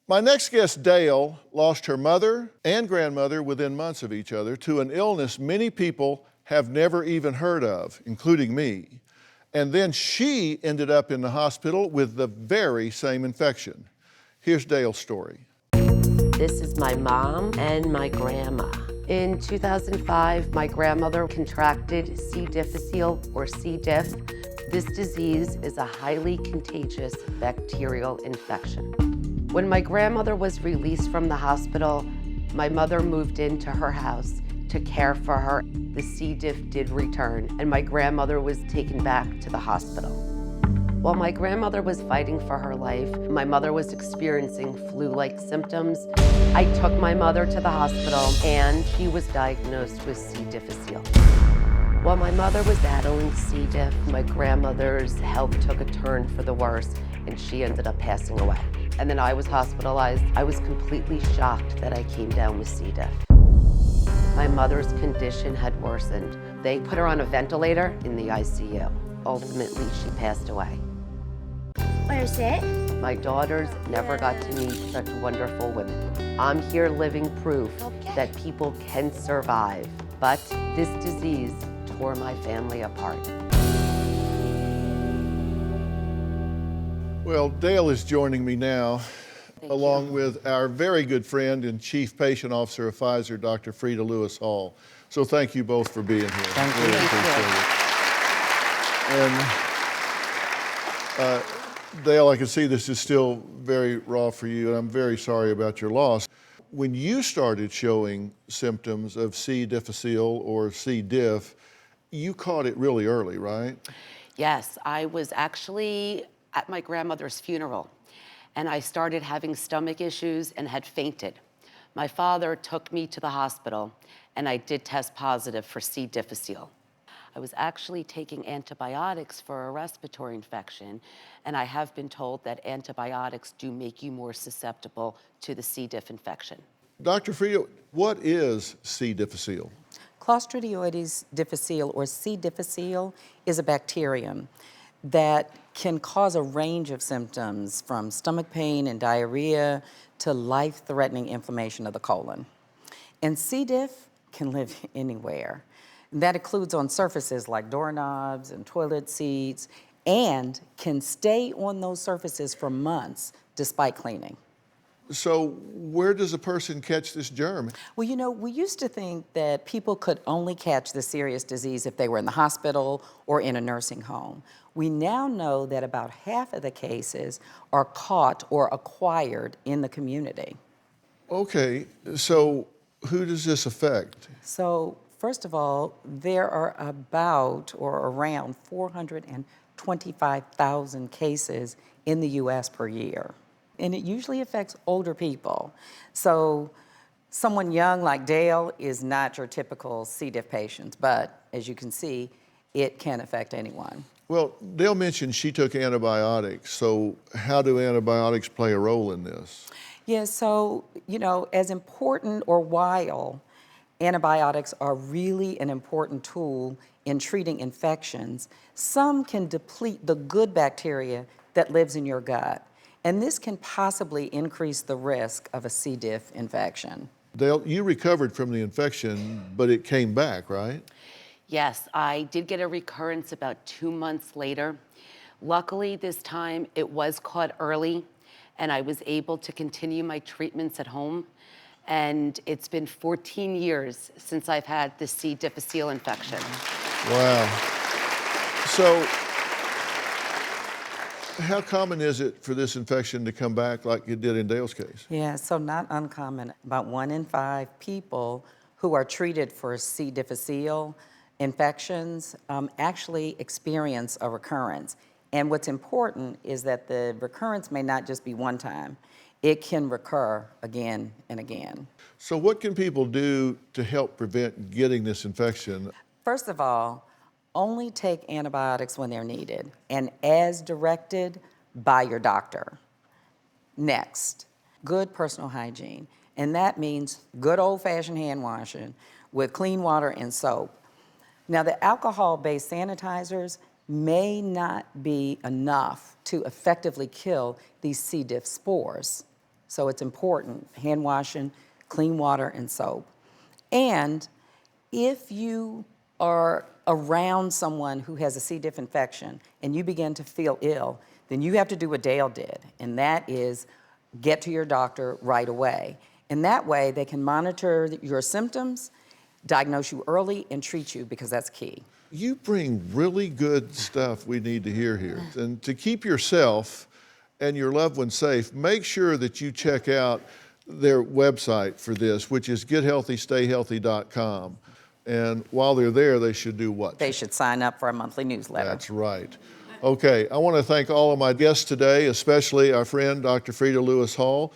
My next guest, Dale, lost her mother and grandmother within months of each other to an illness many people have never even heard of, including me. And then she ended up in the hospital with the very same infection. Here's Dale's story. This is my mom and my grandma. In 2005, my grandmother contracted C. difficile, or C. diff. This disease is a highly contagious bacterial infection. When my grandmother was released from the hospital, my mother moved into her house to care for her. The C. diff did return, and my grandmother was taken back to the hospital. While my grandmother was fighting for her life, my mother was experiencing flu-like symptoms. I took my mother to the hospital, and she was diagnosed with C. difficile. While my mother was battling C. diff, my grandmother's health took a turn for the worse, and she ended up passing away. And then I was hospitalized. I was completely shocked that I came down with C. diff. My mother's condition had worsened. They put her on a ventilator in the ICU. Ultimately, she passed away. Where is it? My daughters never got to meet such wonderful women. I'm here living proof that people can survive, but this disease tore my family apart. Well, Dale is joining me now, along with our very good friend and Chief Patient Officer of Pfizer, Dr. Frida Lewis Hall. So thank you both for being here. Thank you. Really appreciate it. And Dale, I can see this is still very raw for you, and I'm very sorry about your loss. When you started showing symptoms of C. difficile or C. diff, you caught it really early, right? Yes, I was actually at my grandmother's funeral, and I started having stomach issues and had fainted. My father took me to the hospital, and I did test positive for C. difficile. I was actually taking antibiotics for a respiratory infection, and I have been told that antibiotics do make you more susceptible to the C. diff infection. Dr. Frida, what is C. difficile? Clostridioides difficile, or C. difficile, is a bacterium that can cause a range of symptoms from stomach pain and diarrhea to life-threatening inflammation of the colon. And C. diff can live anywhere. That includes on surfaces like doorknobs and toilet seats, and can stay on those surfaces for months despite cleaning. So where does a person catch this germ? Well, you know, we used to think that people could only catch the serious disease if they were in the hospital or in a nursing home. We now know that about half of the cases are caught or acquired in the community. Okay, so who does this affect? So, first of all, there are about or around 425,000 cases in the US per year. And it usually affects older people. So someone young like Dale is not your typical C. diff patient, but as you can see, it can affect anyone. Well, Dale mentioned she took antibiotics, so how do antibiotics play a role in this? Yeah, so, you know, as important or while antibiotics are really an important tool in treating infections, some can deplete the good bacteria that lives in your gut. And this can possibly increase the risk of a C. diff infection. Dale, you recovered from the infection, but it came back, right? Yes, I did get a recurrence about 2 months later. Luckily, this time it was caught early, and I was able to continue my treatments at home. And it's been 14 years since I've had the C. difficile infection. Wow. So, how common is it for this infection to come back like it did in Dale's case? Yeah, so not uncommon. About 1 in 5 people who are treated for C. difficile infections actually experience a recurrence. And what's important is that the recurrence may not just be one time. It can recur again and again. So what can people do to help prevent getting this infection? First of all, only take antibiotics when they're needed and as directed by your doctor. Next, good personal hygiene. And that means good old-fashioned hand washing with clean water and soap. Now, the alcohol-based sanitizers may not be enough to effectively kill these C. diff spores. So it's important, hand washing, clean water and soap. And if you are around someone who has a C. diff infection and you begin to feel ill, then you have to do what Dale did, and that is get to your doctor right away. And that way they can monitor your symptoms, diagnose you early, and treat you, because that's key. You bring really good stuff we need to hear here. And to keep yourself and your loved ones safe, make sure that you check out their website for this, which is gethealthystayhealthy.com. And while they're there, they should do what? They should sign up for a monthly newsletter. That's right. Okay, I want to thank all of my guests today, especially our friend Dr. Frida Lewis Hall.